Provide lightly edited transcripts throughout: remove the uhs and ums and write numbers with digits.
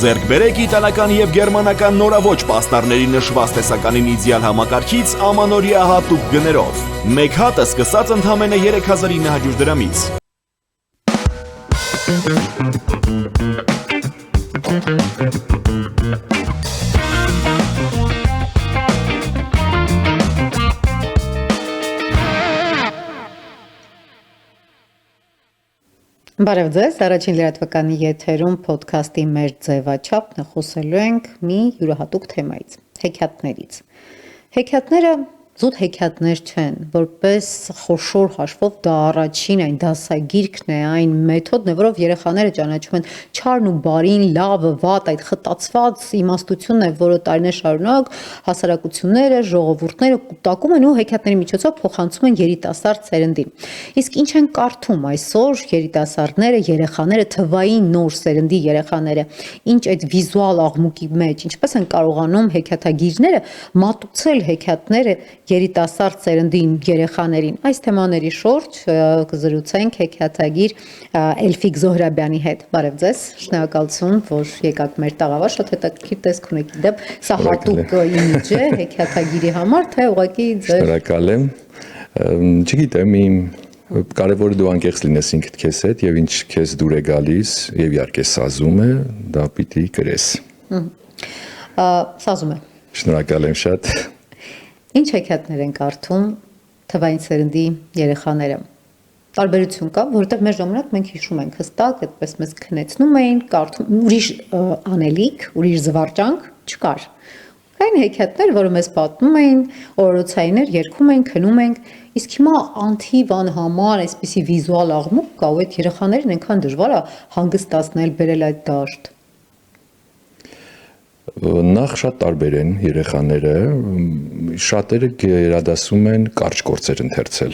Ձեռք բերեք իտալական եւ գերմանական նորաոճ պաստառների նշված տեսականին իդեալ համակարգից ամանորյա հատուկ գներով։ Մեկ հատը սկսած ընդամենը 3900 դրամից։ Բարև ձեզ, առաջին լրատվականի եթերում փոդքասթի մեր ձևաչափն է, խոսելու ենք մի յուրահատուկ թեմայից՝ հեքիաթներից։ Հեքիաթները զուտ հեքիաթներ չեն, որպես խոշոր հաշվով դա առաջին այն դասագիրքն է, այն մեթոդն է, որով երեխաները ճանաչում են չարն ու բարին, լավը, վատ, այդ խտացված իմաստությունն է, որը տարիներ շարունակ հասարակությունները, ժողովուրդները կուտակում են ու հեքիաթների միջոցով փոխանցում են երիտասարդ սերնդին։ Իսկ ինչ են կարդում այսօր երիտասարդները, երեխաները, թվային նոր սերնդի երեխաները, ինչ այդ վիզուալ աղմուկի մեջ, ինչպես են կարողանում հեքիաթագիրները մատուցել հեքիաթները երիտասարդ սերնդին երեխաներին։ Այս թեմաների շուրջ կզրուցենք հեքիաթագիր Էլֆիկ Զոհրաբյանի հետ։ Բարև ձեզ, շնորհակալություն, որ եկաք մեր տաղավար, շատ հետաքրքիր տեսք ունեք։ Դեպ սա հատուկ իմիջ է հեքիաթագիրի համար, թե ուղղակի ձեր։ Շնորհակալ եմ։ Չգիտեմ, կարևորը դու անկեղծ լինես ինքդ քեզ հետ եւ ինչ քեզ դուր է գալիս եւ իհարկե սազում է, դա պիտի կրես։ Սազում է։ Շնորհակալ եմ շատ։ Ինչ հեքիաթներ են կարդում թվային սերնդի երեխաները։ Տարբերություն կա, որովհետև մեր ժամանակ մենք հիշում ենք հստակ, այդպես մեզ քնեցնում էին, կարդում, ուրիշ անելիք, ուրիշ զվարճանք չկար։ Կային հեքիաթներ, որը մեզ պատմում էին, օրորոցայիններ, երգում ենք, քնում ենք, իսկ հիմա անթիվ անհամար այսպիսի վիզուալ աղմուկ կա, ու այդ երեխաներին այնքան դժվար է հանգստացնել, բերել այդ դաշտ։ Նախ շատ տարբեր են երեխաները, շատերը գերադասում են կարճ գործեր ընթերցել։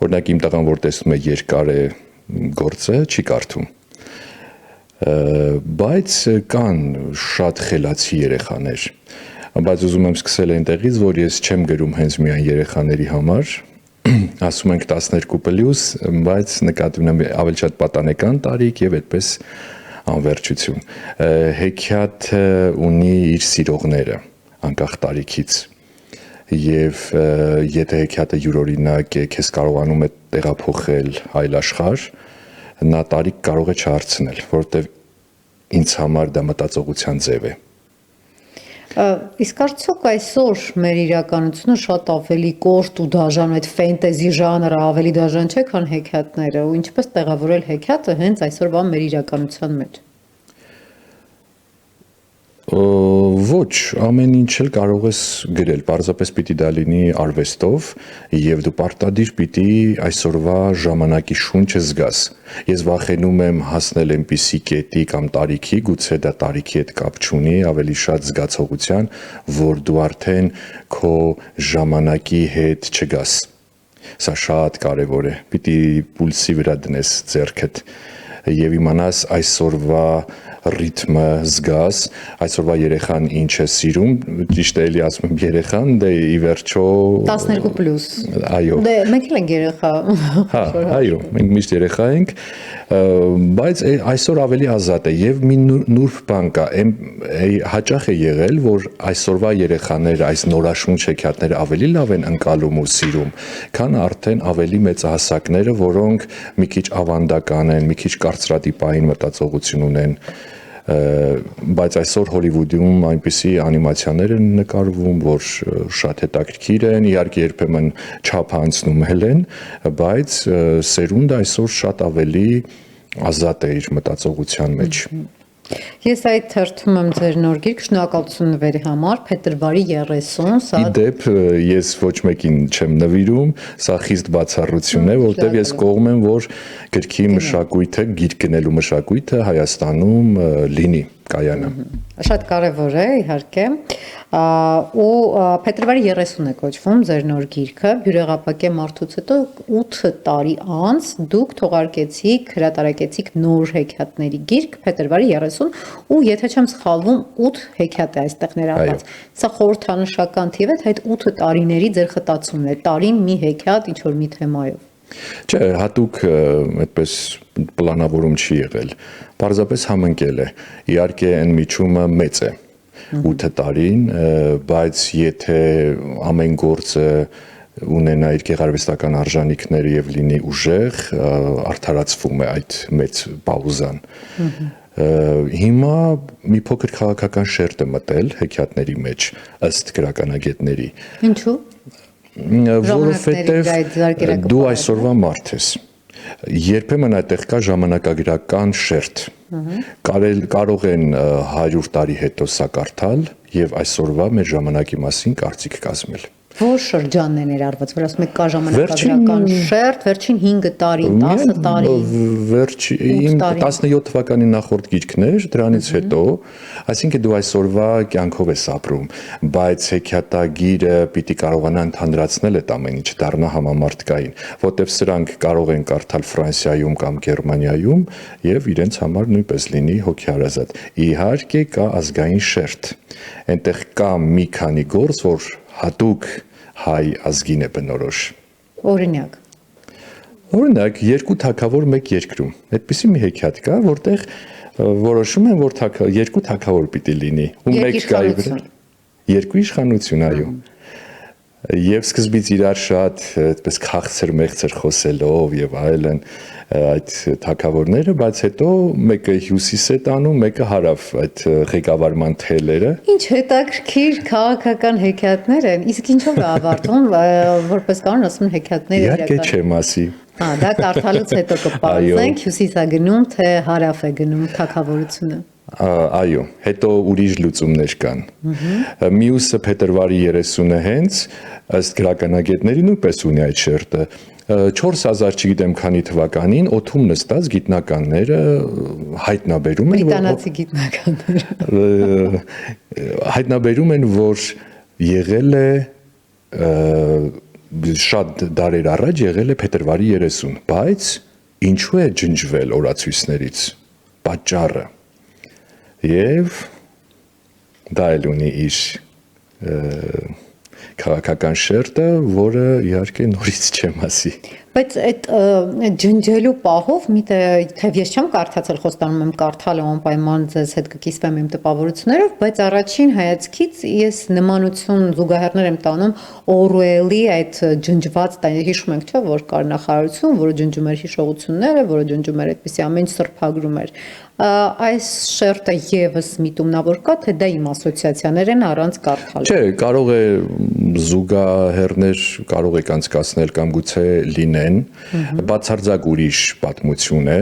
Օրինակ իմ տղան, որ տեսնում է երկար է գործը, չի կարդում։ Բայց կան շատ խելացի երեխաներ։ Բայց ուզում եմ սկսել այնտեղից, որ ես չեմ գրում հենց միայն երեխաների համար, ասում ենք 12+, բայց նկատի ունեմ ավելի շատ պատանեկան տարիք եւ այդպես անվերջություն։ Հեքիաթը ունի իր սիրողները, անկախ տարիքից։ Եվ եթե հեքիաթը յուրօրինակ է, քեզ կարողանում է տեղափոխել այլ աշխարհ, նա տարիք կարող է չհարցնել, որովհետև ինձ համար դա մտածողության ձև է։ Իսկ արդյոք այսօր մեր իրականությունը շատ ավելի կոշտ ու դաժան, այդ ֆենտեզի ժանրը ավելի դաժան չէ, քան հեքիաթները, ու ինչպես տեղավորել հեքիաթը հենց այսօրվա մեր իրականության մեջ։ Ոչ, ամեն ինչ էլ կարող ես գրել, պարզապես պիտի դա լինի արվեստով եւ դու պարտադիր պիտի այսօրվա ժամանակի շունչը զգաս։ Ես վախենում եմ հասնել այնպիսի կետի կամ տարիքի, գուցե դա տարիքի հետ կապ չունի, ավելի շատ զգացողության, որ դու արդեն քո ժամանակի հետ չգաս։ Սա շատ կարևոր է։ Պիտի պուլսի վրա դնես ձեռքդ եւ իմանաս այսօրվա ռիթմը զգաս, այսօրվա երեխան ինչ է սիրում, ճիշտ է էլի ասում եմ երեխան, դե ի վերջո 12+։ Այո։ Դե մենք էլ ենք երեխա։ Հա, այո, մենք միշտ երեխա ենք, բայց այսօր ավելի ազատ է եւ մի նուրբ բան կա, հաճախ է եղել, որ այսօրվա երեխաները այս նորաշունչ հեքիաթները ավելի լավ են ընկալում ու սիրում, քան արդեն ավելի մեծահասակները, որոնք մի քիչ ավանդական են, մի քիչ կարծրատիպային մտածողություն ունեն։ Բայց այսօր Հոլիվուդում այնպիսի անիմացիաներ են նկարվում, որ շատ հետաքրքիր են, իհարկե երբեմն չափ անցնում են, բայց սերունդը այսօր շատ ավելի ազատ է իր մտածողության մեջ։ Ես այդ թերթում եմ ձեր նոր գիրք, շնորհակալություն նվերի համար, փետրվարի 30, սա։ Իդեպ ես ոչ մեկին չեմ նվիրում, սա խիստ բացառություն է, որովհետև ես կողմ եմ, որ գրքի մշակույթը, գիրք գնելու մշակույթը Հայաստանում լինի, կայանա։ Շատ կարևոր է, իհարկե, ու փետրվարի 30 է կոչվում ձեր նոր գիրքը, Բյուրեղապակե մարդուց հետո 8 տարի անց դուք թողարկեցիք, հրատարակեցիք նոր հեքիաթների գիրք, փետրվարի 30, ու եթե չեմ սխալվում, 8 հեքիաթ է այստեղ ներառված։ Սա խորհրդանշական թիվ է, այդ 8 տարիների ձեր խտացումն է, տարին մի հեքիաթ ինչ-որ մի թեմայով։ Չէ, հատուկ այդպես պլանավորում չի եղել։ Պարզապես համընկել է։ Իհարկե այն միջումը մեծ է 8 տարին, բայց եթե ամեն գործը ունենա իր գեղարվեստական արժանինքները եւ լինի ուժեղ, արդարացվում է այդ մեծ պաուզան։ Հիմա մի փոքր քաղաքական շերտ է մտել հեքիաթների մեջ ըստ գրականագետների։ Ինչու՞։ Որովհետև դու այսօրվա մարդ ես։ Երբեմն այդտեղ կա ժամանակագրական շերտ։ Կարող են 100 տարի հետո սա կարդալ եւ այսօրվա մեր ժամանակի մասին կարծիք կազմել։ Որ շրջանն է ներառված, որ ասում եք կա ժամանակագրական շերտ, վերջին 5 տարին, 10 տարին, վերջին 17 թվականի նախորդ գիրքներ, դրանից հետո, այսինքն դու այսօրվա կյանքով ես ապրում, բայց հեքիաթագիրը պիտի կարողանա ընդհանրացնել այդ ամեն ինչ, դառնա համամարտկային, որտեղ սրանք կարող են կարդալ Ֆրանսիայում կամ Գերմանիայում եւ իրենց համար նույնպես լինի հոգեհարազատ։ Իհարկե կա ազգային շերտ։ Այնտեղ կա մի քանի գործ, որ հատուկ հայ ազգին է բնորոշ։ Օրինակ, երկու թագավոր մեկ երկրում։ Այդպիսի մի հեքիաթ կա, որտեղ որոշում են, որ երկու թագավոր պիտի լինի, ու մեկ գայի վրա երկու իշխանություն, այո։ Եվ սկզբից իրար շատ այդպես քաղցր մեղցր խոսելով եւ այլն այդ թագավորները, բայց հետո մեկը հյուսիս է տանում, մեկը հարավ այդ ղեկավարման թելերը։ Ինչ հետաքրքիր քաղաքական հեքիաթներ են, իսկ ինչով է ավարտվում, որպես կանոն ասում են հեքիաթները Իհարկե չեմ ասի։ Դա կարդալուց հետո կպարզենք, հյուսիս է գնում, թե հարավ է գնում թագավորությունը։ Այո, հետո ուրիշ լուծումներ կան։ Մյուսը փետրվարի 30-ը հենց ըստ գրականագետների նույնպես ունի այդ շերտը։ 4000 չգիտեմ քանի թվականին օդում նստած գիտնականները հայտնաբերում են, բրիտանացի գիտնականները հայտնաբերում են, որ եղել է շատ դարեր առաջ եղել է փետրվարի 30, բայց ինչու է ջնջվել օրացույցներից, պատճառը։ Եվ դա էլ ունի իր քաղաքական շերտը, որը իհարկե նորից չեմ ասի։ Բայց այդ ջնջելու պահով թեև ես չեմ կարդացել, խոստանում եմ կարդալ անպայման ձեզ հետ կկիսվեմ իմ տպավորություններով, բայց առաջին հայացքից ես նմանություն զուգահեռներ եմ տանում Օրուելի այդ ջնջված հիշում ենք, չէ՞, որ կար նախարարություն, որը ջնջում էր հիշողությունները, որը ջնջում էր այդպիսի ամեն ինչ սրբագրում էր։ Այս շերտը եւս միտումնավոր կա, թե դա իմ ասոցիացիաներ են առանց կարդալու։ Չէ, կարող է զուգահեռներ կարող եք անցկացնել կամ գուցե լինեն, բացարձակ ուրիշ պատմություն է,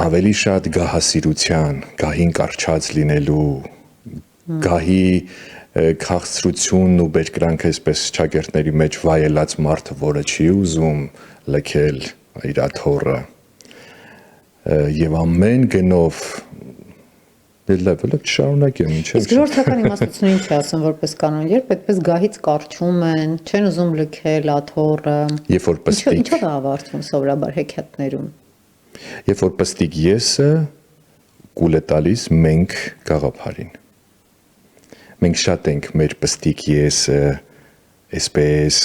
ավելի շատ գահասիրության, գահին կարճած լինելու, գահի քաղցրությունն ու բերկրանքը այսպես ճակերտների մեջ վայելած մարդը, որը չի ուզում լքել իր աթոռը եւ ամեն գնով լեվելը չշարունակեմ ինչի։ Իսկ ժողովրդական իմաստությունը ինչ է ասում որպես կանոն, երբ այդպես գահից կարճում են, չեն ուզում լքել աթոռը։ Երբ որ պստիկ։ Ինչով է ավարտվում սովորաբար հեքիաթներում։ Երբ որ պստիկ եսը կուլ է տալիս մենք գաղափարին։ Մենք շատ ենք մեր պստիկ եսը այսպես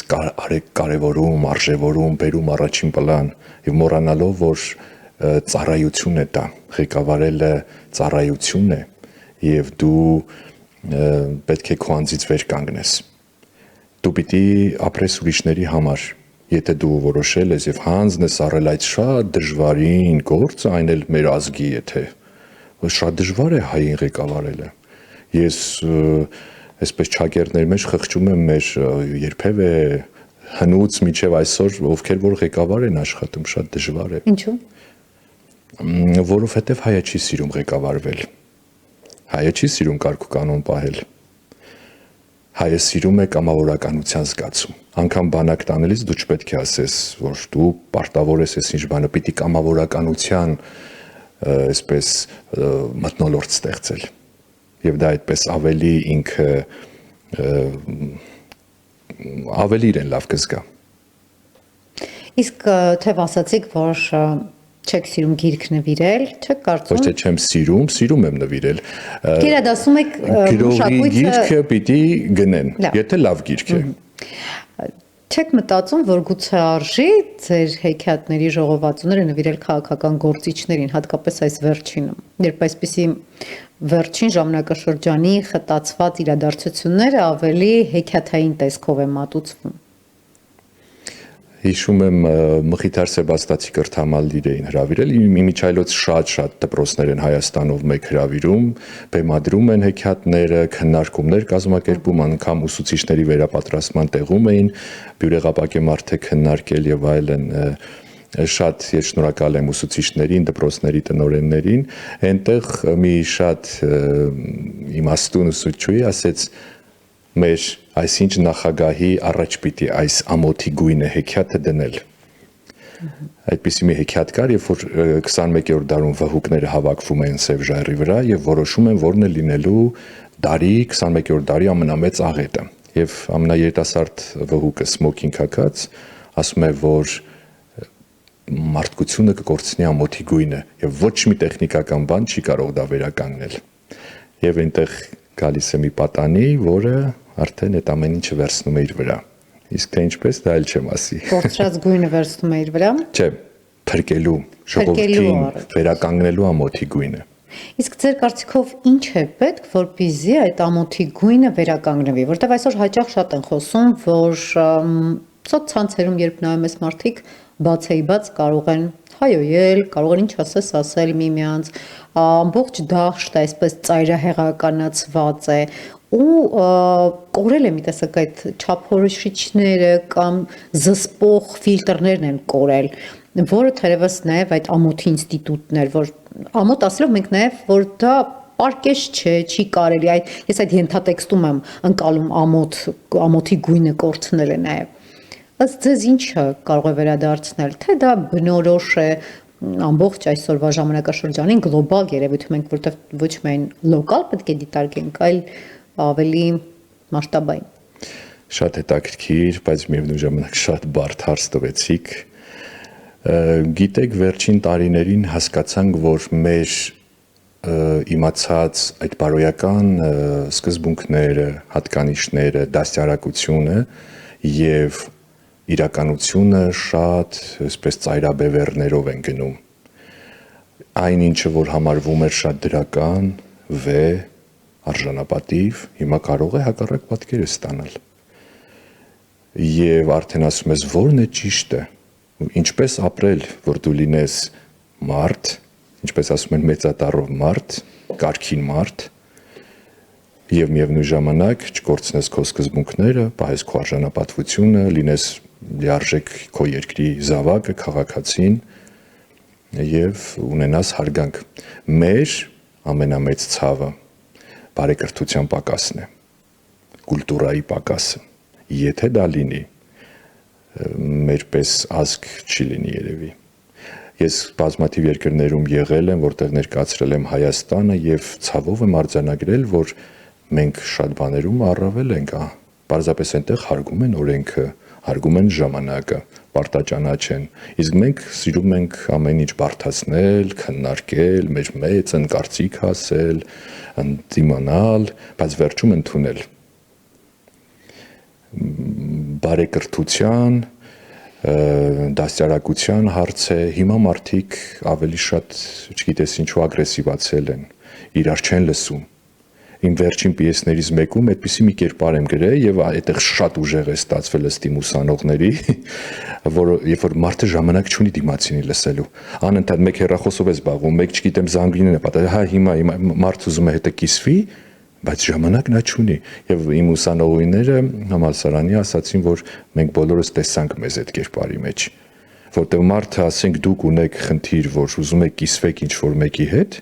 կարևորում, արժևորում, բերում առաջին պլան եւ մոռանալով, որ ծառայություն է դա, ղեկավարելը ծառայություն է եւ դու պետք է քո անձից վեր կանգնես։ Դու պիտի ապրես ուրիշների համար, եթե դու որոշել ես եւ հանձն ես առել այդ շատ դժվարին գործը, այն էլ մեր ազգի, եթե շատ դժվար է հային ղեկավարելը։ Ես այսպես ճակերտների մեջ խղճում եմ մեր երբևէ հնուց միջև այսօր ովքեր որ ղեկավար են աշխատում, շատ դժվար է։ Ինչու՞։ Որովհետև հայը չի սիրում ղեկավարվել։ Հայը չի սիրում կարգ ու կանոն պահել։ Հայը սիրում է կամավորականության զգացում։ Անկամ բանակ տանելիս դու չպետք է ասես, որ դու պարտավոր ես ինչ բանը, պիտի կամավորականության այսպես մթնոլորտ ստեղծել։ Եվ դա այդպես ավելի ինքը ավելի իրեն լավ կզգա։ Իսկ թեև ասացիք, որ չեք սիրում գիրք նվիրել, չեք կարծում։ Ոչ թե չեմ սիրում, սիրում եմ նվիրել։ Գերադասում եք գրողի գիրքը պիտի գնեն, եթե լավ գիրք է։ Չեք մտածում, որ գուցե արժի ձեր հեքիաթների ժողովածուները նվիրել քաղաքական գործիչներին, հատկապես այս վերջինը, երբ այսպիսի վերջին ժամանակաշրջանի խտացված իրադարձությունները ավելի հեքիաթային տեսքով է մատուցվում։ Հիշում եմ Մխիթար Սեբաստացի կրթամալիր էին հրավիրել, իմիջայլոց շատ դպրոցներ են Հայաստանով մեկ հրավիրում, բեմադրում են հեքիաթները, քննարկումներ կազմակերպում, անգամ ուսուցիչների վերապատրաստման տեղում էին բյուրեղապակե մարդիկ քննարկել եւ այլն, շատ շնորհակալ եմ ուսուցիչներին, դպրոցների տնօրեններին, այնտեղ մի շատ իմաստուն ուսուցչուհի ասեց մեր այսինչ նախագահի առաջ պիտի այս ամոթի գույնը հեքիաթը դնել։ Այդպիսի մի հեքիաթ կար, երբ որ 21-րդ դարում վհուկները հավաքվում են Սև ժայռի վրա եւ որոշում են որն է լինելու դարի 21-րդ դարի ամենամեծ աղետը։ Եվ ամենաերիտասարդ վհուկը Սմոքինգ հագած ասում է, որ մարդկությունը կկորցնի ամոթի գույնը եւ ոչ մի տեխնիկական բան չի կարող դա վերականգնել։ Եվ այնտեղ գալիս է մի պատանի, որը արդեն այդ ամեն ինչը վերցնում է իր վրա։ Իսկ թե ինչպես, դա էլ չեմ ասի։ Կորցրած գույնը վերցնում է իր վրա։ Չէ, փրկելու, ժողովրդին վերականգնելու ամոթի գույնը։ Իսկ ձեր կարծիքով ինչ է պետք, որպեսզի այդ ամոթի գույնը վերականգնվի, որտեղ այսօր հաճախ շատ են խոսում, որ սոցցանցերում երբ նայում ես մարդիկ բացեիբաց կարող են հայոյել, կարող են ինչ ասել միմյանց, ամբողջ դաշտը այսպես ծայրահեղականացված է ու կորել է մի տեսակ այդ չափորոշիչները կամ զսպող ֆիլտրներն են կորել, որը թերևս նաև այդ ամոթի ինստիտուտներ, որ ամոթ ասելով մենք նաև որ դա պարկեշ չէ, չի կարելի, ես այդ ենթատեքստում եմ ընկալում ամոթի գույնը կորցնել է նաև։ Ըստ ձեզ ինչը կարող է վերադարձնել, թե դա բնորոշ է ամբողջ այսօրվա ժամանակաշրջանին գլոբալ երևույթ մենք որտեղ ոչ միայն լոկալ պետք է դիտարկենք, այլ ավելի մասշտաբային։ Շատ հետաքրքիր, բայց միևնույն ժամանակ շատ բարդ հարց տվեցիք։ Գիտեք, վերջին տարիներին հասկացանք, որ մեր իմացած այդ բարոյական սկզբունքները, հատկանիշները, դաստիարակությունը եւ իրականությունը շատ այսպես ծայրաբևեռներով են գնում։ Այն ինչը որ համարվում էր շատ դրական, վեհ, արժանապատիվ, հիմա կարող է հակառակ պատկերը ստանալ։ Եվ արդեն ասում ես, որն է ճիշտը, ինչպես ապրել, որ դու լինես մարդ, ինչպես ասում են մեծատառով մարդ, կարգին մարդ, եւ միևնույն ժամանակ չկորցնես քո սկզբունքները, պահես քո արժանապատվությունը, լինես լիարժեք քո երկրի զավակը, քաղաքացին եւ ունենաս հարգանք։ Մեր ամենամեծ ցավը բարեկրթության պակասն է, կուլտուրայի պակասը։ Եթե դա լինի, մերպես ազգ չի լինի երևի։ Ես բազմաթիվ երկրներում եղել եմ, որտեղ ներկայացրել եմ Հայաստանը եւ ցավով եմ արձանագրել, որ մենք շատ բաներում առավել ենք, պարզապես այնտեղ հարգում են օրենքը, հարգում են ժամանակը, պարտաճանաչ են։ Իսկ մենք սիրում ենք ամեն ինչ բարթացնել, քննարկել, մեր մեծ ընկարծիք ասել, ընդդիմանալ, բայց վերջում ընդունել։ Բարեկրթության, դաստիարակության հարց է, հիմա մարդիկ ավելի շատ, չգիտես ինչու ագրեսիվացել են, իրար չեն լսում։ Իմ վերջին պիեսներից մեկում այդպիսի մի կերպար եմ գրել եւ այդտեղ շատ ուժեղ է ստացվել ըստ իմ ուսանողների, որ երբ որ մարդը ժամանակ չունի դիմացինի լսելու, անընդհատ մեկ հեռախոսով է զբաղվում, մեկ չգիտեմ զանգինն է պատահել, հա հիմա մարդ ուզում է հետը կիսվի, բայց ժամանակ նա չունի եւ իմ ուսանողուները համալսարանի ասացին, որ մենք բոլորս տեսանք մեզ այդ կերպարի մեջ, որտեղ մարդը ասենք դուք ունեք խնդիր, որ ուզում եք կիսվեք ինչ որ մեկի հետ,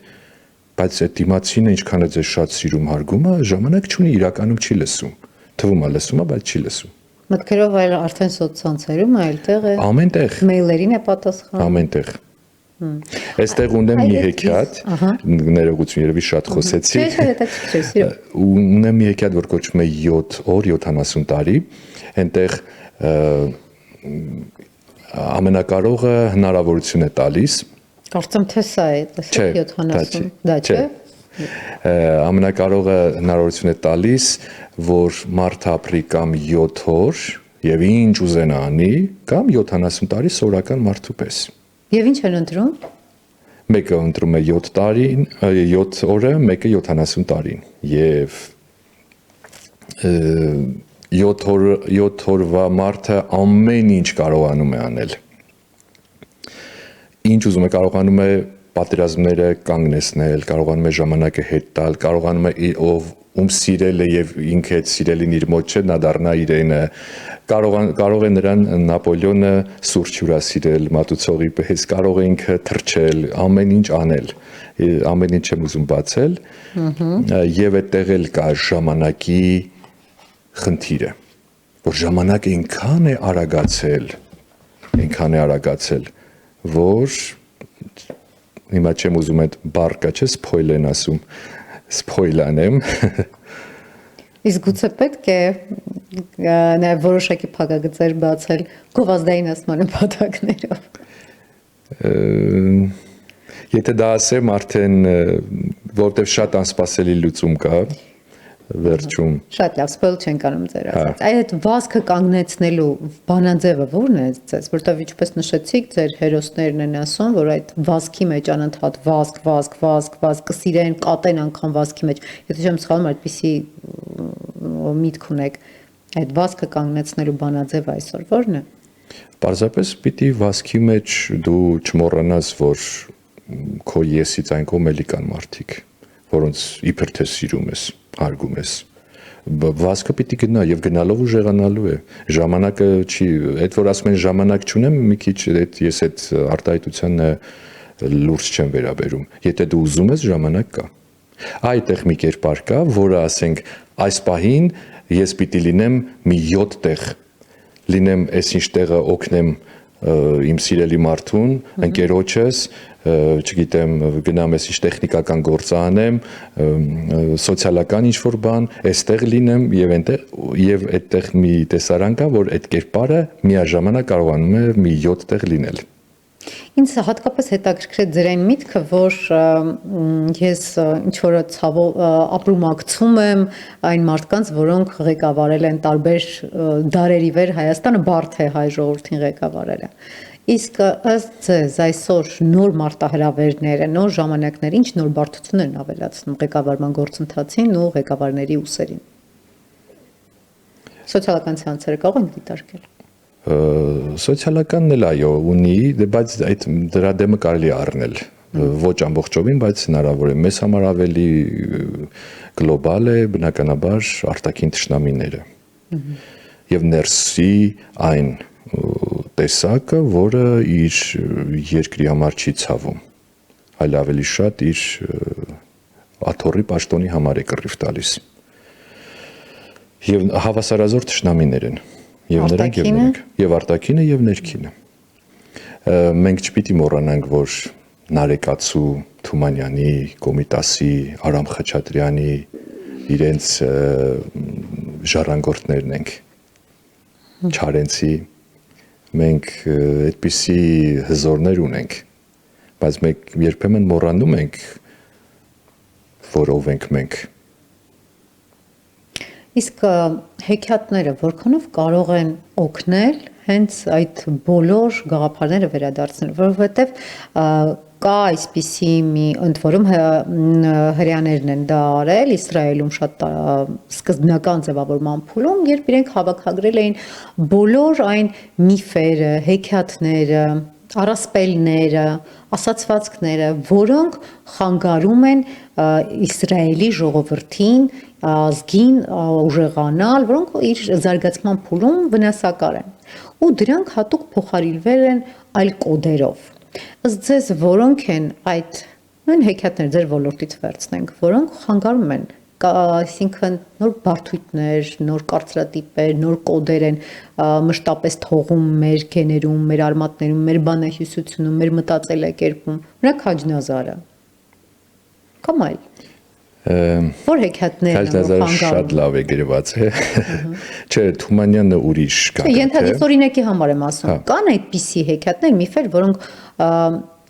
բայց այդ դիմացինը ինչքան է ձեզ շատ սիրում հարգում է, ժամանակ չունի, իրականում չի լսում։ Թվում է լսում է, բայց չի լսում։ Մտքերով այլ արդեն սոցցանցերում այլտեղ է։ Ամենտեղ։ Մեյլերին է պատասխանում։ Ամենտեղ։ Այստեղ ունեմ մի հեքիաթ, ներողություն, երևի շատ խոսեցի։ Չէ, հետաքրքիր է։ Ունեմ մի հեքիաթ, որ կոչվում է 7 օր 70 տարի, այնտեղ ամենակարողը հնարավորություն է տալիս։ Կարծեմ թե սա է, 70, դա չէ։ Ամենակարողը հնարավորություն է տալիս, որ մարդ ապրի կամ 7 օր, եւ ինչ ուզենա անի, կամ 70 տարի սորական մարդու պես։ Եվ ինչ են ընտրում։ Մեկը ընտրում է 7 տարին, 7 օրը, մեկը 70 տարին եւ 7 օրվա մարդը ամեն ինչ կարողանում է անել։ Ինչ ուզում է կարողանում է պատերազմները կանգնեցնել, կարողանում է ժամանակը հետ տալ, կարողանում է ում սիրել է եւ ինքը այդ սիրելին իր մոտ չէ, նա դառնա իրենը, կարող է նրան Նապոլեոնը սուրճ հյուրասիրել, մատուցողի պես, կարող է ինքը թռչել, ամեն ինչ անել, ամեն ինչ եմ ուզում բացել, եւ այդտեղ էլ կա ժամանակի խնդիրը, որ ժամանակը այնքան է արագացել, որ հիմա չեմ ուզում այդ բառը չէ, սփոյլեն ասում, սփոյլ անեմ։ Իսկ գուցե պետք է նաև որոշակի փակագծեր բացել գովազդային ասման նպատակներով։ Եթե դա ասեմ, արդեն որտեղ շատ անսպասելի լուծում կա, վերջում։ Շատ լավ, սպոյլ չենք անում ձեր ասած։ Այդ վազքը կանգնեցնելու բանաձևը ո՞րն է ձեզ, որտեղ ինչպես նշեցիք, ձեր հերոսներն են ասում, որ այդ վազքի մեջ անընդհատ վազք կսիրեն, կատեն անգամ վազքի մեջ։ Եթե չեմ սխալվում, այդպիսի միտք ունեք, այդ վազքը կանգնեցնելու բանաձևը այսօր ո՞րն է։ Պարզապես պիտի վազքի մեջ դու չմոռանաս, որ քո եսից այն կողմ էլի կան մարդիկ, որոնց իբր թե սիրում ես, հարգում ես։ Վազքը պիտի գնա եւ գնալով ուժեղանալու է։ Ժամանակը չի, այդ որ ասում են ժամանակ չունեմ, մի քիչ ես այդ արտահայտությանը լուրջ չեմ վերաբերում։ Եթե դու ուզում ես, ժամանակ կա։ Այդտեղ մի կերպար կա, որը ասենք այս պահին ես պիտի լինեմ մի 7 տեղ, լինեմ այսինչ տեղը օգնեմ իմ սիրելի մարդուն, ընկերոջս, չգիտեմ, գնամ այսինչ տեխնիկական գործ անեմ, սոցիալական ինչ-որ բան, այստեղ լինեմ եւ այդտեղ մի տեսարան կա, որ այդ կերպարը միաժամանակ կարողանում է մի 7 տեղ լինել։ Ինձ հատկապես հետաքրքրեց ձեր այն միտքը, որ ես ինչ-որ ցավով ապրումակցում եմ այն մարդկանց, որոնք ղեկավարել են տարբեր դարերի վեր Հայաստանը, բարդ է հայ ժողովրդին ղեկավարելը։ Իսկ ըստ ձեզ այսօր նոր մարտահրավերները, նոր ժամանակները ինչ նոր բարդություններ են ավելացնում ղեկավարման գործընթացին ու ղեկավարների ուսերին։ Սոցիալական ցանցերը կարող են դիտարկել։ Սոցիալականն էլ այո ունի, բայց այդ դրա դեմը կարելի է առնել ոչ ամբողջովին, բայց հնարավոր է մեզ համար ավելի գլոբալ է բնականաբար արտաքին թշնամիները եւ ներսի այն տեսակը, որը իր երկրի համար չի ցավում, այլ ավելի շատ իր աթոռի պաշտոնի համար է կռիվ տալիս եւ հավասարազոր թշնամիներ են Եվ նրանք եւ նրանք, եւ արտաքինը եւ ներքինը։ Մենք չպիտի մոռանանք, որ Նարեկացու Թումանյանի, Կոմիտասի, Արամ Խաչատրյանի իրենց ժառանգորդներն ենք։ Չարենցի մենք այդպիսի հզորներ ունենք, բայց մենք երբեմն մոռանում ենք, որով ենք մենք։ Իսկ հեքիաթները որքանով կարող են օգնել հենց այդ բոլոր գաղափարները վերադարձնել, որովհետև կա այսպիսի մի ընդ որում հрьяաներն են դա արել Իսրայելում շատ սկզբնական ձևավորման փուլում, երբ իրենք հավաքագրել էին բոլոր այն միֆերը, հեքիաթները, առասպելները, ասացվածքները, որոնք խանգարում են Իսրայելի ժողովրդին ազգին ուժեղանալ, որոնք իր զարգացման փուլում վնասակար են։ Ու դրանք հատուկ փոխարինվել են այլ կոդերով։ Ըստ ձեզ որոնք են այդ նույն հեքիաթները ձեր ոլորտից վերցնենք, որոնք խանգարում են, այսինքն նոր բարդույթներ, նոր կարծրատիպեր, նոր կոդեր են մշտապես թողում մեր գեներում, մեր արմատներում, մեր բանահյուսությունում, մեր մտածելակերպում։ Օրինակ Քաջնազարը։ Կամ այլ։ Որ հեքիաթներն են խանգարում։ Շատ լավ է գրված է։ Չէ, Թումանյանը ուրիշ կա։ Ենթադրյալ օրինակի համար եմ ասում։ Կան այդպիսի հեքիաթներ, միֆեր, որոնք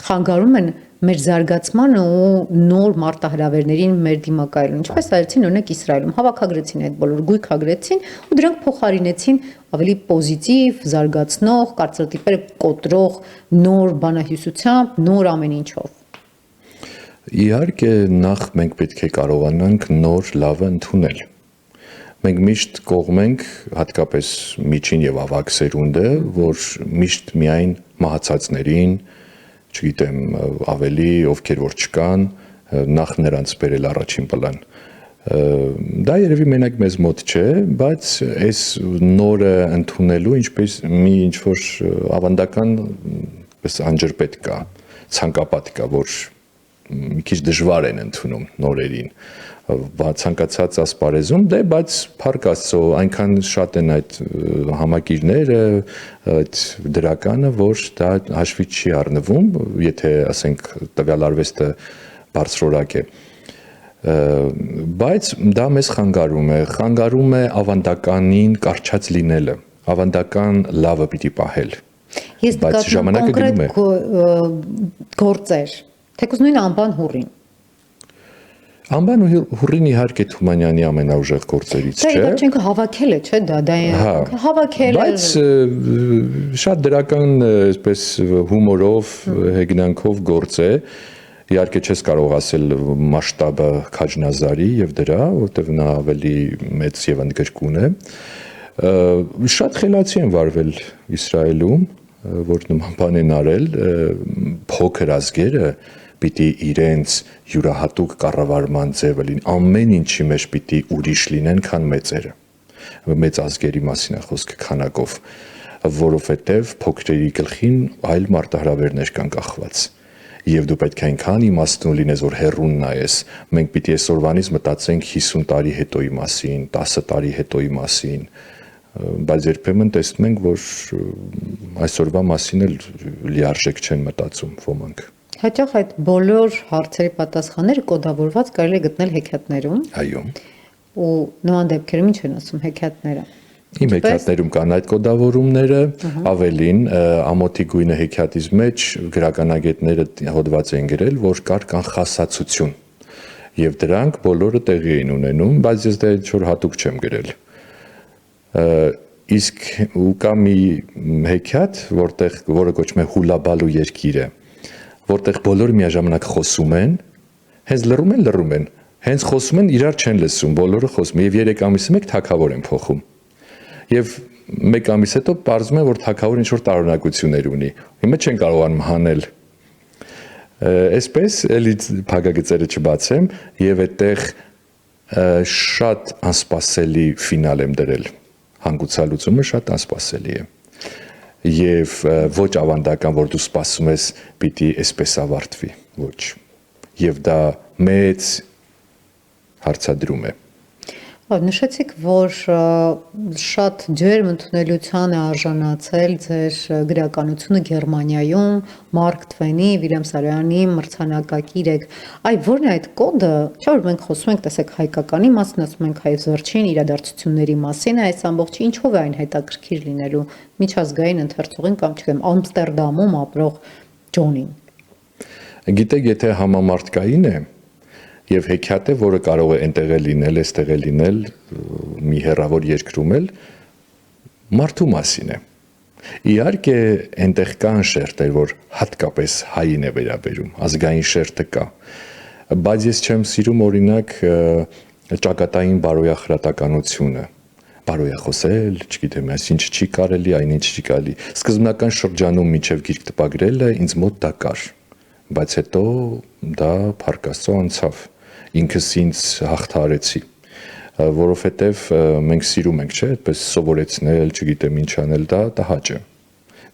խանգարում են մեր զարգացմանը ու նոր մարտահրավերներին մեր դիմակայելուն։ Ինչպես արեցին օրինակ Իսրայելում, հավաքագրեցին այդ բոլոր գույքագրեցին ու դրանք փոխարինեցին ավելի պոզիտիվ, զարգացնող, կարծրատիպերը կոտրող նոր բանահյուսությամբ, նոր ամեն ինչով։ Իհարկե նախ մենք պետք է կարողանանք նոր լավը ընդունել։ Մենք միշտ կողմենք հատկապես միջին եւ ավագ սերունդը, որ միշտ միայն մահացածներին, չգիտեմ, ավելի ովքեր որ չկան, նախ նրանց բերել առաջին պլան։ Դա երևի մենակ մեզ մոտ չէ, բայց այս նորը ընդունելու ինչպես մի ինչ-որ ավանդական անջրպետ կա, ցանկապատ կա, որ մի քիչ դժվար են ընդունում նորերին, ցանկացած ասպարեզում, դե բայց փառք Աստծո, այնքան շատ են այդ համակիրները, այդ դրականը, որ դա հաշվի չի առնվում, եթե ասենք տվյալ արվեստը բարձրորակ է։ Բայց դա մեզ խանգարում է ավանդականին կարճած լինելը, ավանդական լավը պիտի պահել։ Ես նկատում եմ կոնկրետ գործեր, թեկուզ նույն անբան հուրին։ Անբան հուրին իհարկե Թումանյանի ամենաուժեղ գործերից չէ։ Դա ինքը հավաքել է, չէ՞ դա հավաքել է։ Բայց շատ դրական, այսպես հումորով, հեգնանքով գործ է։ Իհարկե չես կարող ասել մասշտաբը Քաջնազարի եւ դրա, որտեղ նա ավելի մեծ եւ ընդգրկուն է։ Շատ խելացի են վարվել Իսրայելում, որ նման բան են արել, փոքր ազգերը պիտի իրենց յուրահատուկ կառավարման ձևը լինի, ամեն ինչի մեջ պիտի ուրիշ լինեն, քան մեծերը։ Մեծ ազգերի մասին է խոսքը քանակով, որովհետև փոքրերի գլխին այլ մարտահրավերներ կան կախված։ Եվ դու պետք է այնքան իմաստուն լինես, որ հեռուն նայես։ Մենք պիտի այսօրվանից մտածենք 50 տարի հետոյի մասին, 10 տարի հետոյի մասին, բայց երբեմն տեսնում ենք, որ այսօրվա մասին էլ լիարժեք չեն մտածում ոմանք։ Հաճախ այդ բոլոր հարցերի պատասխանները կոդավորված կարելի է գտնել հեքիաթներում։ Այո։ Ու նման դեպքերում ինչ են ասում հեքիաթները։ Իմ հեքիաթներում կան այդ կոդավորումները, ավելին ամոթի գույնը հեքիաթից մեջ գրականագետները հոդված են գրել, որ կար կանխասացություն։ Եվ դրանք բոլորը տեղի էին ունենում, բայց ես դա ինչ-որ հատուկ չեմ գրել։ Իսկ ու կա մի հեքիաթ, որը կոչվում է Հուլաբալու երկիրը, որտեղ բոլորը միաժամանակ խոսում են, հենց լռում են, հենց խոսում են, իրար չեն լսում, բոլորը խոսում եւ 3 ամիսի մեկ թագավոր են փոխում։ Եվ 1 ամիս հետո պարզվում է, որ թագավորը ինչ-որ տարօրինակություններ ունի։ Հիմա չեն կարողանում հանել։ Այսպես էլի փակագծերը չբացեմ եւ այդտեղ շատ անսպասելի ֆինալ եմ դրել։ Հանգուցալուծումը շատ անսպասելի է։ Եվ ոչ ավանդական, որ դու սպասում ես պիտի այսպես ավարտվի, ոչ։ Եվ դա մեծ հարցադրում է։ Նշեցիք, որ շատ ջերմ ընդունելության է արժանացել ձեր գրականությունը Գերմանիայում, Մարկ Թվենի, Վիլյամ Սարոյանի մրցանակակիր եք։ Այ ո՞րն է այդ կոդը, չէ՞ որ մենք խոսում ենք, տեսեք, հայկականի մասին, ասում ենք հայ վերջին իրադարձությունների մասին, այս ամբողջը ինչով է այն հետաքրքիր լինելու միջազգային ընթերցողին կամ չգիտեմ Ամստերդամում ապրող Ջոնին։ Գիտեք, եթե համամարտկային է, եւ հեքիաթ է, որը կարող է այնտեղ լինել, այստեղ լինել, մի հեռավոր երկրում էլ մարդու մասին է։ Իհարկե, այնտեղ կան շերտեր, որ հատկապես հային է վերաբերում, ազգային շերտը կա։ Բայց ես չեմ սիրում օրինակ ճակատային բարոյախրատականությունը։ Բարոյախոսել, չգիտեմ, այսինչ չի կարելի, այնինչ չի կարելի։ Սկզբնական շրջանում միջև գիրք տպագրելը ինձ մոտ դա կար, բայց հետո դա փառք Աստծո անցավ։ Ինքս ինձ հաղթարեցի, որովհետև մենք սիրում ենք, չէ՞, այդպես սովորեցնել, չգիտեմ ինչ անել, դա տհաճ է։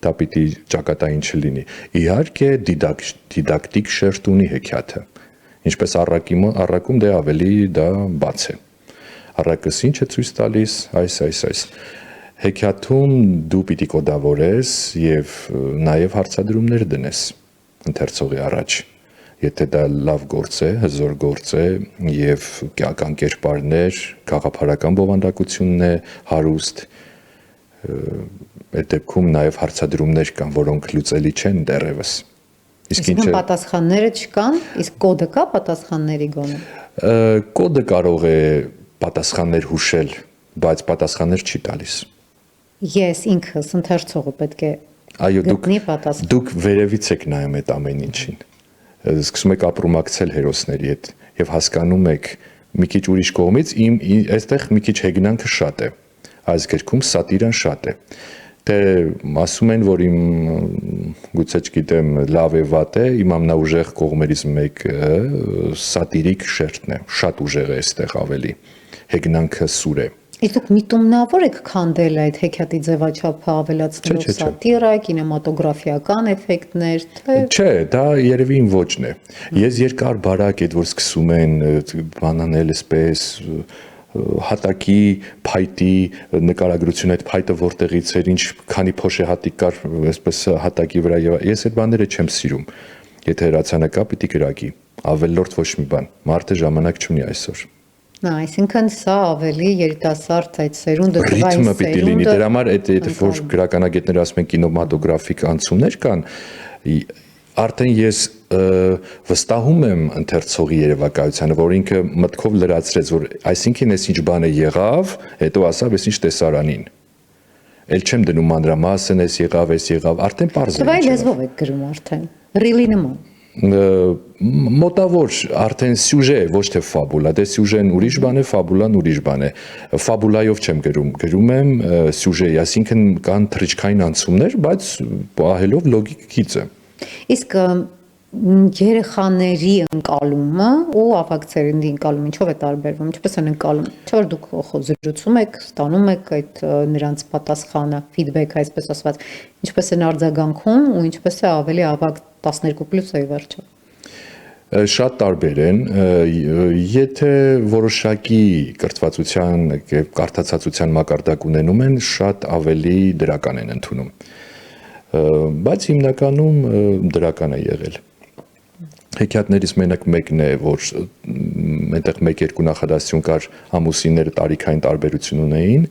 Դա պիտի ճակատային չլինի։ Իհարկե դիդակտիկ շերտ ունի հեքիաթը։ Ինչպես առակում դե ավելի դա բաց է։ Առակս ինչ է ցույց տալիս, այս։ Հեքիաթում դու պիտի կոդավորես եւ նաեւ հարցադրումներ դնես ընթերցողի առաջ։ Եթե դա լավ գործ է, հզոր գործ է եւ կան կերպարներ, գաղափարական բովանդակությունն է հարուստ, այդ դեպքում նաեւ հարցադրումներ կան, որոնք լուծելի չեն դեռևս։ Իսկ պատասխանները չկան, իսկ կոդը կա պատասխանների գոնե։ Կոդը կարող է պատասխաններ հուշել, բայց պատասխաններ չի տալիս։ Ես ինքս ընթերցողը պետք է Այո, գտնի պատասխան։ դուք վերևից եք նայում այդ ամեն ինչին։ Սկսում եք ապրումակցել հերոսների հետ եւ հասկանում եք մի քիչ ուրիշ կողմից այստեղ մի քիչ հեգնանքը շատ է։ Այս գրքում սատիրան շատ է։ Դե ասում են, որ իմ գուցե չգիտեմ լավ է վատ է, իմ ամենաուժեղ կողմերից մեկը սատիրիկ շերտն է, շատ ուժեղ է այստեղ ավելի, հեգնանքը սուր է։ Իսկ դուք միտումնավոր եք քանդել այդ հեքիաթի ձևաչափը ավելացնելով սատիրա, կինեմատոգրաֆիական էֆեկտներ, թե Չէ, դա երևի իմ ոճն է։ Ես երկար բարակ այդ որ սկսում են բանանել այսպես հատակի փայտի նկարագրություն այդ փայտը որտեղից էր ինչ քանի փոշի հատիկ կար այսպես հատակի վրա եւ ես այդ բաները չեմ սիրում եթե հրացանակա պիտի գրակի ավելորդ ոչ մի բան մարդը ժամանակ չունի այսօր այսինքն սա ավելի երիտասարդ այդ սերունդը ռիթմը պիտի լինի դրա համար այդ որ գրականագետները ասում են կինեմատոգրաֆիկ անցումներ կան արդեն ես վստահում եմ ընթերցողի երևակայությանը, որ ինքը մտքով լրացրեց, որ այսինքն էս ինչ բան է եղավ, հետո ասավ, էս ինչ տեսարանին։ Էլ չեմ դնում մանրամասն, էս եղավ, արդեն պարզ է։ Սվայ լեզվով եք գրում արդեն, ռիլի նման։ Մոտավոր արդեն սյուժե է, ոչ թե ֆաբուլա, դե սյուժեն ուրիշ բան է, ֆաբուլան ուրիշ բան է։ Ֆաբուլայով չեմ գրում եմ սյուժեի, այսինքն կան թռիչքային անցումներ, բայց պահելով լոգիկ գիծը։ Իսկ երեխաների ընկալումը ու ավագ ծերնդի ընկալումը ինչով է տարբերվում, ինչպես են ընկալում, չէ՞ որ դուք զրուցում եք, ստանում եք այդ նրանց պատասխանը, ֆիդբեք այսպես ասված, ինչպես են արձագանքում ու ինչպես է ավելի ավագ 12+-ի վերջը։ Շատ տարբեր են, եթե որոշակի կրթվածության եւ կարդացածության մակարդակ ունենում են, շատ ավելի դրական են ընդունում։ Բայց հիմնականում դրական է եղել։ Հեքիաթներից մենակ մեկն է, որ այնտեղ 1-2 նախադասություն կար ամուսինները տարիքային տարբերություն ունեին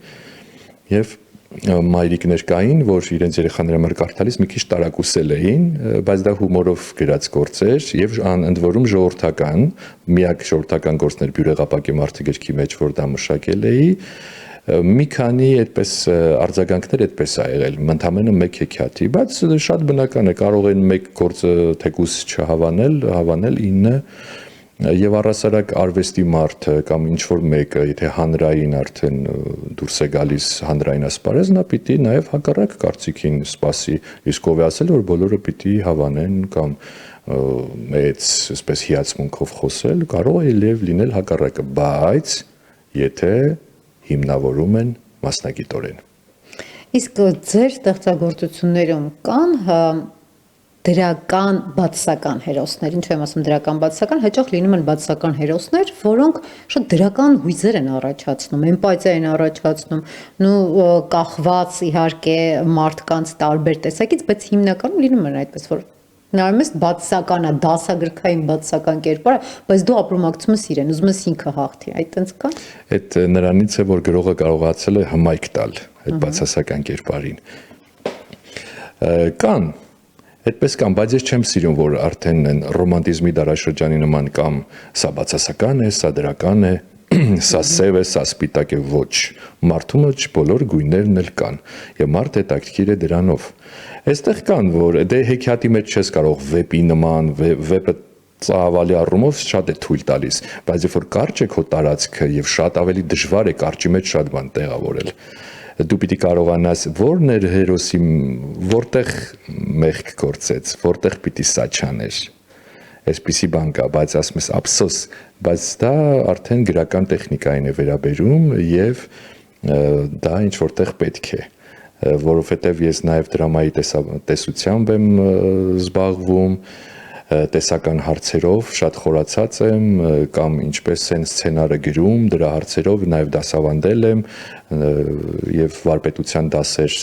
եւ մայրիկներ կային, որ իրենց երեխաների համար կարդալիս մի քիչ տարակուսել էին, բայց դա հումորով գրած գործ էր եւ ընդ որում ժողովրդական, միակ ժողովրդական գործն էր Բյուրեղապակի մարդի գրքի մեջ, որ դա մշակել էի։ Մի քանի այդպես արձագանքներ այդպես ա եղել, ընդամենը մեկ հեքիաթի, բայց շատ բնական է, կարող են մեկ գործը թեկուզ չհավանել, հավանել 9 եւ առասարակ արվեստի մարդը կամ ինչ որ մեկը, եթե հանրային արդեն դուրս է գալիս հանրային ասպարեզ, նա պիտի նաեւ հակառակ կարծիքին սպասի, իսկ ով է ասել, որ բոլորը պիտի հավանեն կամ մեծ այսպես հիացմունքով խոսել, կարող է լինել հակառակը, բայց եթե հիմնավորում են մասնագիտորեն։ Իսկ ձեր ստեղծագործություններում կան դրական բացասական հերոսներ, ինչ եմ ասում դրական բացասական, հաճախ լինում են բացասական հերոսներ, որոնք շատ դրական հույզեր են առաջացնում, էմպաթիա են առաջացնում, կախված իհարկե մարդկանց տարբեր տեսակից, բայց հիմնականում լինում են այդպես, որ նայում ես բացասականը, դասագրքային բացասական կերպարը, բայց դու ապրումակցում ես իրեն, ուզում ես ինքը հաղթի, այդտենց կա։ Այդ նրանից է, որ գրողը կարողացել է հմայք տալ այդ բացասական կերպարին։ Կան, այդպես կան, բայց ես չեմ սիրում, որ արդեն ռոմանտիզմի դարաշրջանի նման կամ սա բացասական է, սա դրական է, սա սև է, սա սպիտակ է, ոչ։ Մարդու մեջ բոլոր գույներն էլ կան, եւ մարդ հետաքրքիր է դրանով։ Այստեղ կան, որ դե հեքիաթի մեջ չես կարող վեպի նման, վեպը ծավալի առումով շատ է թույլ տալիս, բայց երբ որ կարճ է քո տարածքը եւ շատ ավելի դժվար է կարճի մեջ շատ բան տեղավորել, դու պիտի կարողանաս որն էր հերոսի, որտեղ մեղք գործեց, որտեղ պիտի սա չաներ։ Այսպիսի բան կա, բայց ասում ես ափսոս, բայց դա արդեն գրական տեխնիկային է վերաբերում եւ դա ինչ որտեղ պետք է, որովհետեւ ես նաեւ դրամայի տեսությամբ եմ զբաղվում, տեսական հարցերով շատ խորացած եմ կամ ինչպես են սցենարը գրում, դրա հարցերով նաև դասավանդել եմ եւ վարպետության դասեր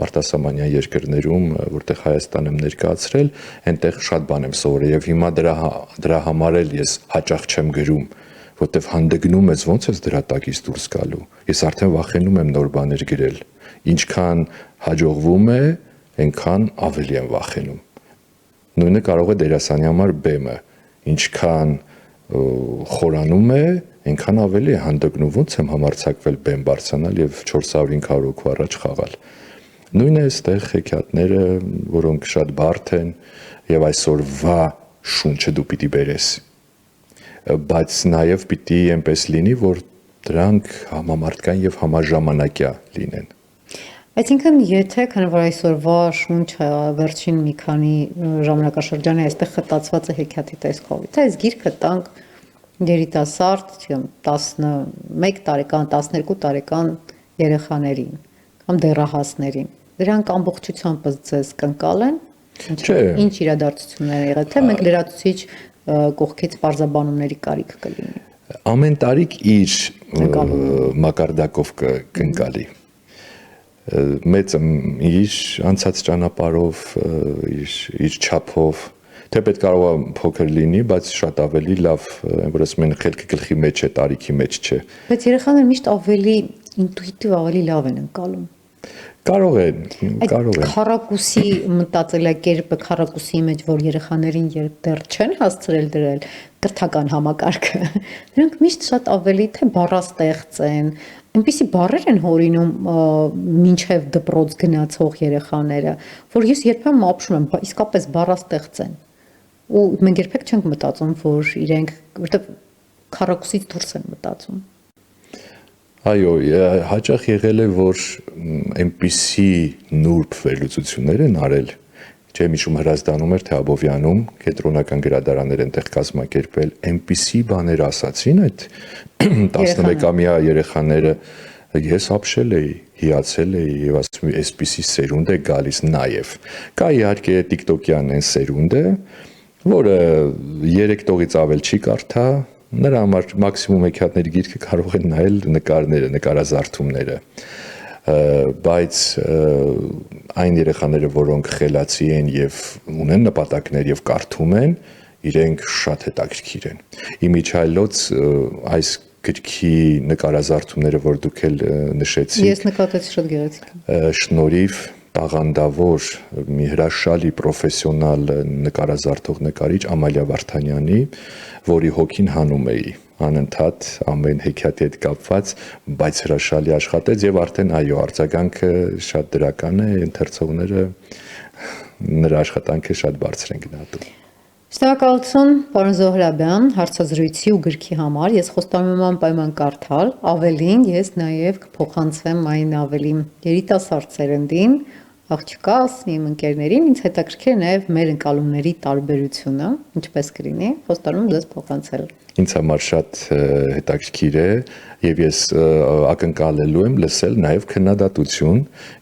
արտասահմանյան երկրներում, որտեղ Հայաստան եմ ներկայացրել, այնտեղ շատ բան եմ սովորել եւ հիմա դրա համար էլ ես հաճախ չեմ գրում, որտեղ հանդգնում ես ոնց ես դրա տակից դուրս գալու։ Ես արդեն վախենում եմ նոր բաներ գրել։ Ինչքան հաջողվում է, այնքան ավելի եմ վախենում։ Նույնը կարող է դերասանի համար բեմը, ինչքան խորանում է, այնքան ավելի է հանդգնում, ոնց եմ համարձակվել բեմ բարձրանալ եւ 400-500 հոգու առաջ խաղալ։ Նույնն է այստեղ հեքիաթները, որոնք շատ բարդ են եւ այսօրվա շունչը դու պիտի բերես։ Բայց նաեւ պիտի այնպես լինի, որ դրանք համամարտկային եւ համաժամանակյա լինեն։ Այսինքն, եթե քանի որ այսօրվա շունչը վերջին մի քանի ժամանակաշրջանի այստեղ խտացված է հեքիաթի տեսքով, թե այս գիրքը տանք երիտասարդ 11 տարեկան, 12 տարեկան երեխաներին կամ դեռահասներին, դրանք ամբողջությամբ ձեզ կընկալեն, ինչ իրադարձություններ են եղել, թե մենք լրացուցիչ կողքից պարզաբանումների կարիք կլինի։ Ամեն տարիք իր մակարդակով կընկալի։ Մեծը իր անցած ճանապարհով, իր չափով, թե պետք կարող է փոքր լինի, բայց շատ ավելի լավ, որ ասում են խելքը գլխի մեջ է, տարիքի մեջ չէ։ Բայց երեխաները միշտ ավելի ինտուիտիվ, ավելի լավ են ընկալում։ Կարող են։ Քառակուսի մտածելակերպը, քառակուսի մեջ, որ երեխաներին երբ դեռ չեն հասցրել դրել կրթական համակարգը, նրանք միշտ շատ ավելի թե բառաստեղծ են, այնպիսի բառեր են հորինում մինչև դպրոց գնացող երեխաները, որ ես երբեմն ապշում եմ, իսկապես բառաստեղծ են։ Ու մենք երբեք չենք մտածում, որ իրենք, որտեղ քառակուսից դուրս են մտածում։ Այո, հաճախ եղել է, որ այնպիսի նուրբ վերլուծություններ են արել, չէ՞ միշում Հրազդանում էր, թե Աբովյանում, կենտրոնական գրադարաններ այնտեղ կազմակերպել, այնպիսի բաներ ասացին այդ 11-ամյա երեխաները, ես ապշել էի, հիացել էի եւ ասում եմ, այսպիսի սերունդ է գալիս նաեւ։ Կա իհարկե TikTok-յան այն սերունդը, որը 3 տողից ավել չի կարդա, նրա համար մաքսիմում հեքիաթների գիրքը կարող են նայել նկարները, նկարազարդումները, բայց այն երեխաները, որոնք խելացի են եւ ունեն նպատակներ եւ կարդում են, իրենք շատ հետաքրքիր են։ Իմիջայլոց այս գրքի նկարազարդումները, որ դուք էլ նշեցիք, ես նկատեցի, շատ գեղեցիկ է։ Շնորհիվ տաղանդավոր մի հրաշալի պրոֆեսիոնալ նկարազարդող նկարիչ Ամալիա Վարդանյանի, որի հոգին հանում էի անընդհատ ամեն հեքիաթի հետ կապված, բայց հրաշալի աշխատեց եւ արդեն այո, արձագանքը շատ դրական է, ընթերցողները նրա աշխատանքը շատ բարձր են գնահատում։ Շնորհակալություն, պարոն Զոհրաբյան, հարցազրույցի ու գրքի համար։ Ես խոստանում եմ պայման կարդալ, ավելին ես նաև կփոխանցեմ այն ավելի երիտասարդ սերնդին, աղջկաս, իմ ընկերներին, ինձ հետաքրքիր է նաև մեր ընկալումների տարբերությունը, ինչպես կլինի, խոստանում ձեզ փոխանցել։ Ինձ համար շատ հետաքրքիր է եւ ես ակնկալելու եմ լսել նաեւ քննադատություն։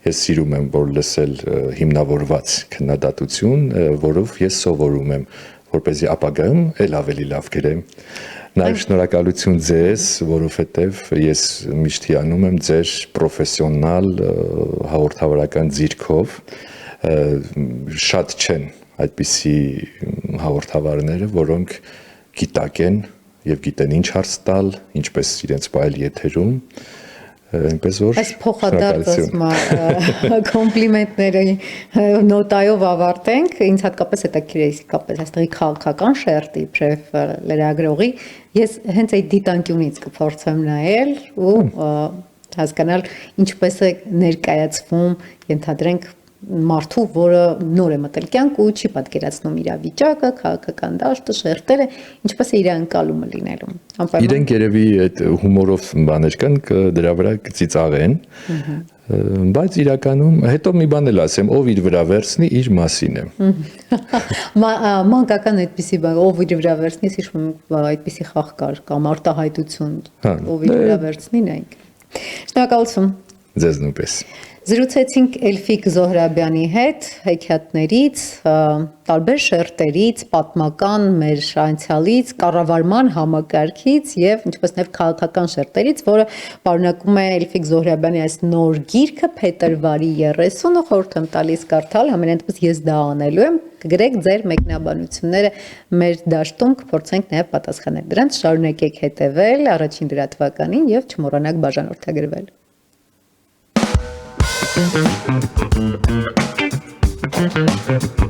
Ես սիրում եմ որ լսել հիմնավորված քննադատություն, որով ես սովորում եմ, որպեսզի ապագայում ել ավելի լավ գրեմ։ Նաեւ շնորհակալություն ձեզ, որովհետեւ ես միշտ հիանում եմ ձեր պրոֆեսիոնալ հաղորդավարական ձիրքով, շատ չեն այդպիսի հաղորդավարները, որոնք գիտակ են եւ գիտեն ինչ հարց տալ, ինչպես իրենց բայել եթերում, այնպես որ այս փոխադարձ կոմպլիմենտների նոտայով ավարտենք, ինձ հատկապես հետաքրքիր է իսկապես այստեղի քաղաքական շերտի իբրև լրագրողի, ես հենց այդ դիտանկյունից կփորձեմ նայել ու հասկանալ ինչպես է ներկայացվում, ենթադրենք մարդու, որը նոր է մտել կյանք ու չի պատկերացնում իր վիճակը, քաղաքական դաշտը, շերտերը, ինչպես է իր անցալումը լինելու։ Իրենք երևի այդ հումորով բաներ կան, դրա վրա կծիծաղեն, բայց իրականում հետո մի բան էլ ասեմ, ով իր վրա վերցնի, իր մասին է։ Մանկական այդպիսի բան, ով իր վրա վերցնի, ես հիշում եմ այդպիսի խաղ կար կամ արտահայտություն, ով իր վրա վերցնի նայենք։ Շնորհակալություն։ Ձեզ նույնպես։ Զրուցեցինք Էլֆիկ Զոհրաբյանի հետ հեքիաթներից, տարբեր շերտերից, պատմական մեր անցյալից, կառավարման համակարգից եւ ինչպես նաեւ քաղաքական շերտերից, որը պարունակում է Էլֆիկ Զոհրաբյանի այս նոր գիրքը Փետրվարի 30-ը, խորհուրդ եմ տալիս կարդալ, համենայնպես ես դա անելու եմ, կգրեք ձեր մեկնաբանությունները մեր դաշտում, կփորձենք նաեւ պատասխանել դրանց, շարունակեք հետեւել առաջին լրատվականին եւ չմոռանաք բաժանորդագրվել։ Thank you.